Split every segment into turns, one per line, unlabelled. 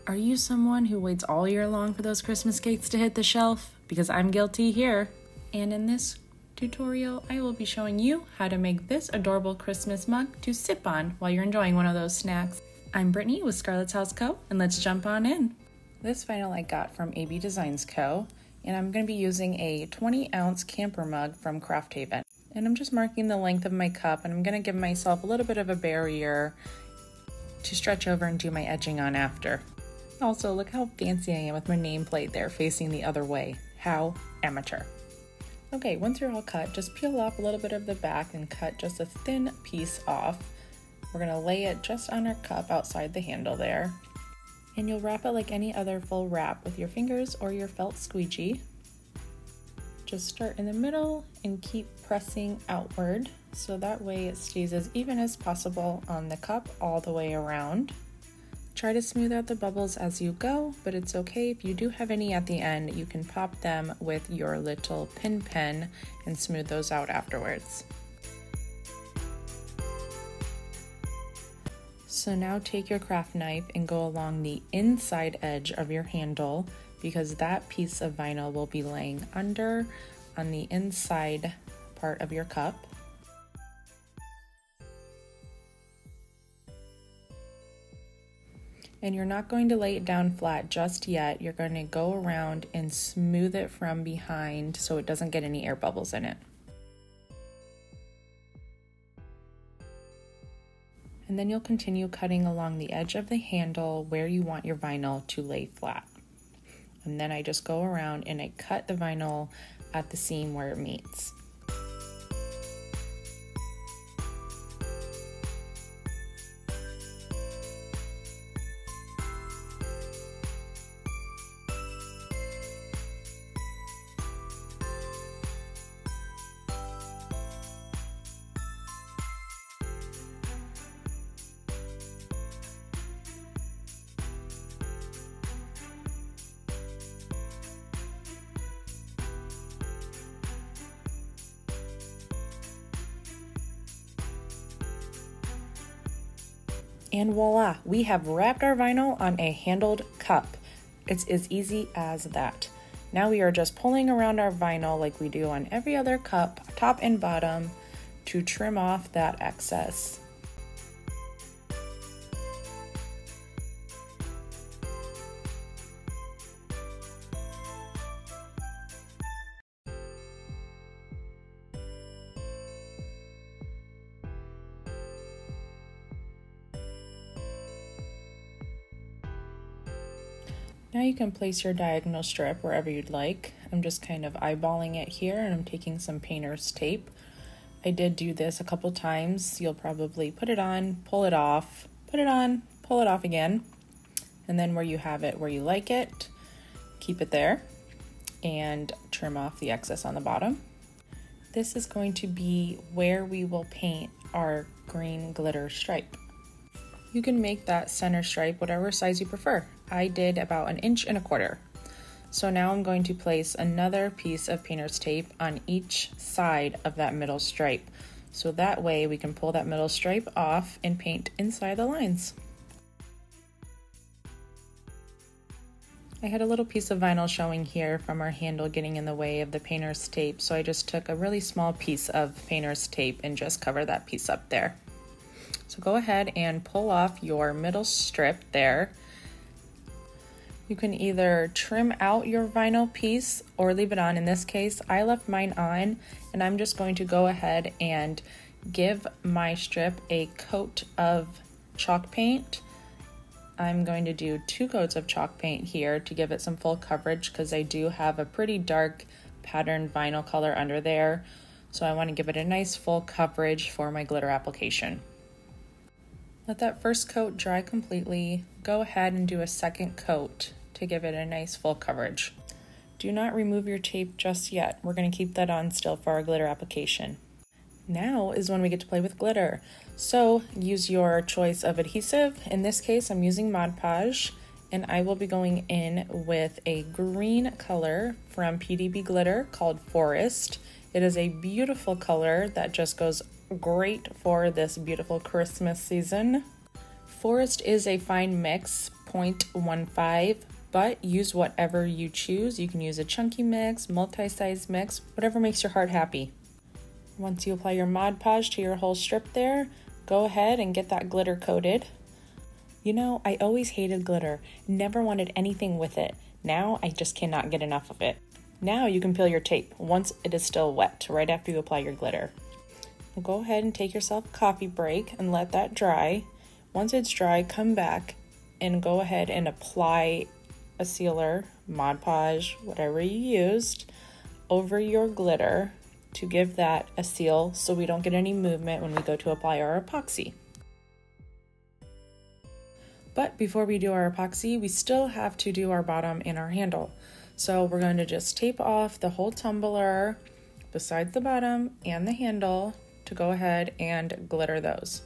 Are you someone who waits all year long for those Christmas cakes to hit the shelf? Because I'm guilty here. And in this tutorial, I will be showing you how to make this adorable Christmas mug to sip on while you're enjoying one of those snacks. I'm Brittany with Scarlett's House Co., and let's jump on in. This vinyl I got from AB Designs Co., and I'm going to be using a 20-ounce camper mug from Craft Haven. And I'm just marking the length of my cup, and I'm going to give myself a little bit of a barrier to stretch over and do my edging on after. Also, look how fancy I am with my nameplate there facing the other way. How amateur. Okay, once you're all cut, just peel off a little bit of the back and cut just a thin piece off. We're gonna lay it just on our cup outside the handle there. And you'll wrap it like any other full wrap with your fingers or your felt squeegee. Just start in the middle and keep pressing outward so that way it stays as even as possible on the cup all the way around. Try to smooth out the bubbles as you go, but it's okay if you do have any at the end. You can pop them with your little pin pen and smooth those out afterwards. So now take your craft knife and go along the inside edge of your handle because that piece of vinyl will be laying under on the inside part of your cup. And you're not going to lay it down flat just yet. You're going to go around and smooth it from behind so it doesn't get any air bubbles in it. And then you'll continue cutting along the edge of the handle where you want your vinyl to lay flat. And then I just go around and I cut the vinyl at the seam where it meets. And voila, we have wrapped our vinyl on a handled cup. It's as easy as that. Now we are just pulling around our vinyl like we do on every other cup, top and bottom, to trim off that excess. Now you can place your diagonal strip wherever you'd like. I'm just kind of eyeballing it here and I'm taking some painter's tape. I did do this a couple times. You'll probably put it on, pull it off, put it on, pull it off again. And then where you have it where you like it, keep it there and trim off the excess on the bottom. This is going to be where we will paint our green glitter stripe. You can make that center stripe whatever size you prefer. I did about 1.25 inches. So now I'm going to place another piece of painter's tape on each side of that middle stripe. So that way we can pull that middle stripe off and paint inside the lines. I had a little piece of vinyl showing here from our handle getting in the way of the painter's tape. So I just took a really small piece of painter's tape and just cover that piece up there. So go ahead and pull off your middle strip there. You can either trim out your vinyl piece or leave it on. In this case, I left mine on, and I'm just going to go ahead and give my strip a coat of chalk paint. I'm going to do 2 coats of chalk paint here to give it some full coverage because I do have a pretty dark patterned vinyl color under there. So I want to give it a nice full coverage for my glitter application. Let that first coat dry completely. Go ahead and do a second coat to give it a nice full coverage. Do not remove your tape just yet. We're going to keep that on still for our glitter application. Now is when we get to play with glitter. So use your choice of adhesive. In this case, I'm using Mod Podge, and I will be going in with a green color from PDB Glitter called Forest. It is a beautiful color that just goes great for this beautiful Christmas season. Forest is a fine mix, 0.15, but use whatever you choose. You can use a chunky mix, multi-size mix, whatever makes your heart happy. Once you apply your Mod Podge to your whole strip there, go ahead and get that glitter coated. You know, I always hated glitter, never wanted anything with it. Now I just cannot get enough of it. Now you can peel your tape once it is still wet, right after you apply your glitter. Go ahead and take yourself a coffee break and let that dry. Once it's dry, come back and go ahead and apply a sealer, Mod Podge, whatever you used, over your glitter to give that a seal so we don't get any movement when we go to apply our epoxy. But before we do our epoxy, we still have to do our bottom and our handle. So we're going to just tape off the whole tumbler besides the bottom and the handle to go ahead and glitter those.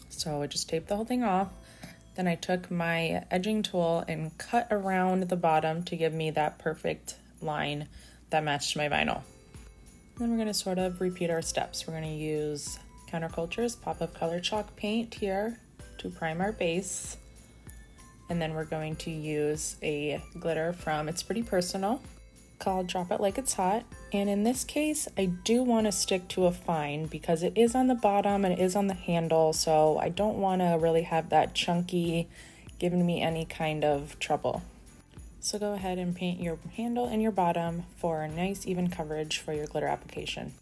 So I just taped the whole thing off. Then I took my edging tool and cut around the bottom to give me that perfect line that matched my vinyl. Then we're going to sort of repeat our steps. We're going to use Counterculture's Pop of Color Chalk paint here to prime our base. And then we're going to use a glitter from It's Pretty Personal called Drop It Like It's Hot. And in this case, I do want to stick to a fine because it is on the bottom and it is on the handle, so I don't want to really have that chunky giving me any kind of trouble. So go ahead and paint your handle and your bottom for a nice even coverage for your glitter application.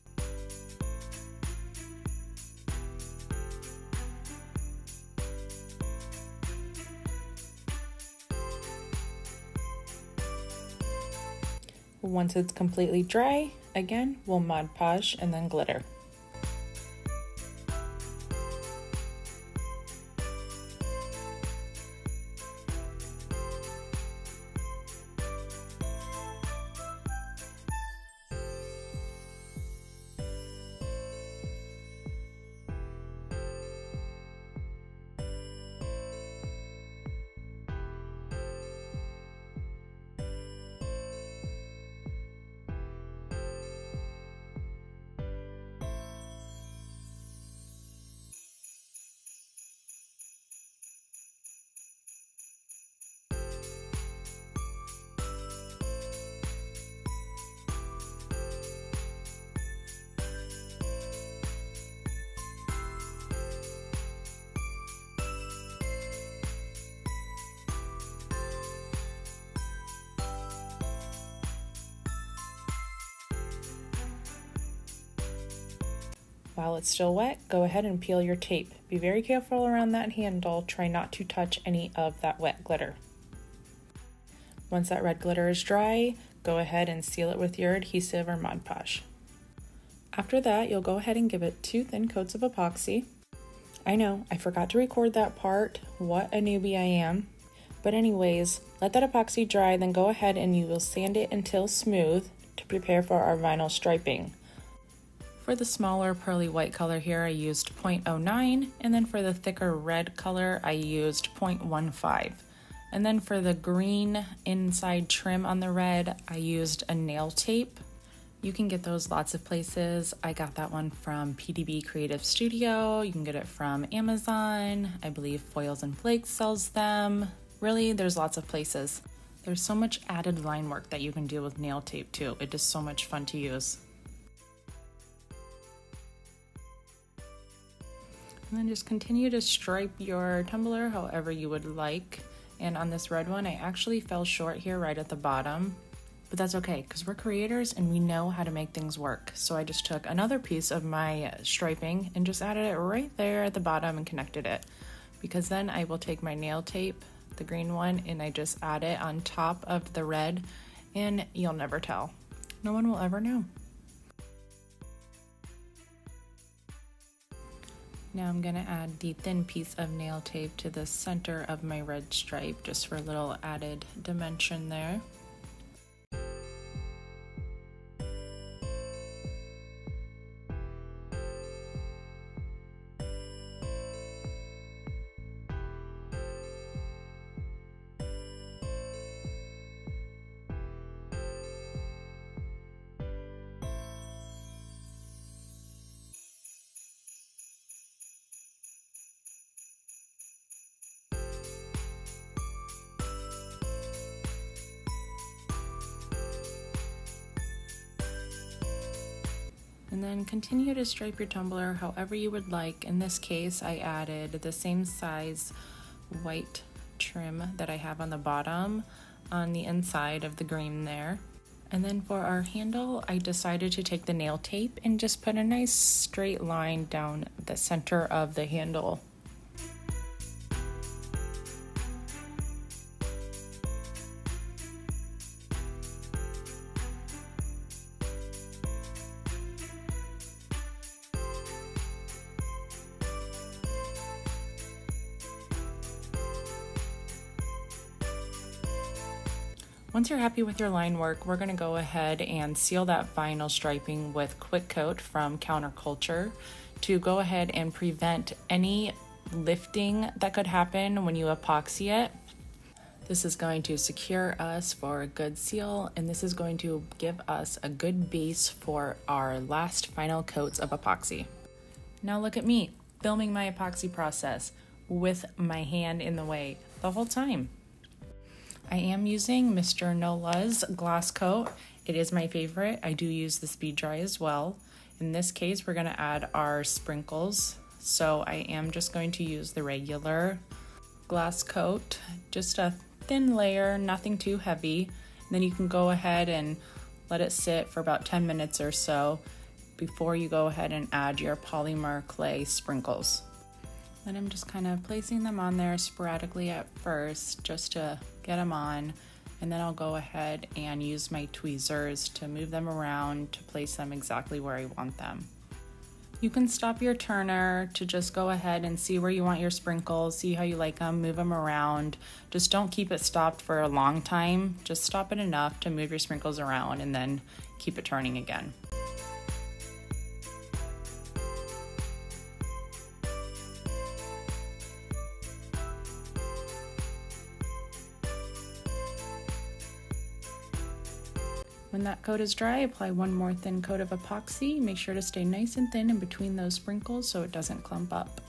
Once it's completely dry, again, we'll Mod Podge and then glitter. While it's still wet, go ahead and peel your tape. Be very careful around that handle. Try not to touch any of that wet glitter. Once that red glitter is dry, go ahead and seal it with your adhesive or Mod Podge. After that, you'll go ahead and give it 2 thin coats of epoxy. I know, I forgot to record that part. What a newbie I am. But anyways, let that epoxy dry, then go ahead and you will sand it until smooth to prepare for our vinyl striping. For the smaller pearly white color here, I used 0.09, and then for the thicker red color, I used 0.15. And then for the green inside trim on the red, I used a nail tape. You can get those lots of places. I got that one from PDB Creative Studio. You can get it from Amazon. I believe Foils and Flakes sells them. Really, there's lots of places. There's so much added line work that you can do with nail tape too. It is so much fun to use. And then just continue to stripe your tumbler however you would like. And on this red one, I actually fell short here right at the bottom, but that's okay because we're creators and we know how to make things work. So I just took another piece of my striping and just added it right there at the bottom and connected it, because then I will take my nail tape, the green one, and I just add it on top of the red, and you'll never tell. No one will ever know. Now I'm going to add the thin piece of nail tape to the center of my red stripe just for a little added dimension there. And then continue to stripe your tumbler however you would like. In this case, I added the same size white trim that I have on the bottom on the inside of the green there. And then for our handle, I decided to take the nail tape and just put a nice straight line down the center of the handle. Once you're happy with your line work, we're going to go ahead and seal that vinyl striping with Quick Coat from Counterculture to go ahead and prevent any lifting that could happen when you epoxy it. This is going to secure us for a good seal, and this is going to give us a good base for our last final coats of epoxy. Now look at me, filming my epoxy process with my hand in the way the whole time. I am using Mr. Nola's glass coat. It is my favorite. I do use the speed dry as well. In this case, we're gonna add our sprinkles. So I am just going to use the regular glass coat, just a thin layer, nothing too heavy. And then you can go ahead and let it sit for about 10 minutes or so before you go ahead and add your polymer clay sprinkles. Then I'm just kind of placing them on there sporadically at first just to get them on, and then I'll go ahead and use my tweezers to move them around to place them exactly where I want them. You can stop your turner to just go ahead and see where you want your sprinkles, see how you like them, move them around. Just don't keep it stopped for a long time. Just stop it enough to move your sprinkles around and then keep it turning again. When that coat is dry, apply one more thin coat of epoxy. Make sure to stay nice and thin in between those sprinkles so it doesn't clump up.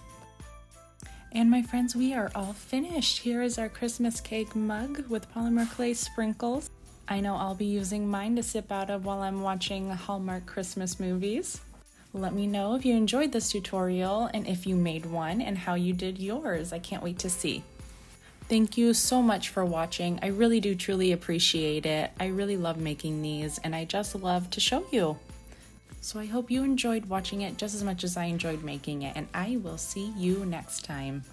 And my friends, we are all finished. Here is our Christmas cake mug with polymer clay sprinkles. I know I'll be using mine to sip out of while I'm watching Hallmark Christmas movies. Let me know if you enjoyed this tutorial and if you made one and how you did yours. I can't wait to see. Thank you so much for watching. I really do truly appreciate it. I really love making these and I just love to show you. So I hope you enjoyed watching it just as much as I enjoyed making it, and I will see you next time.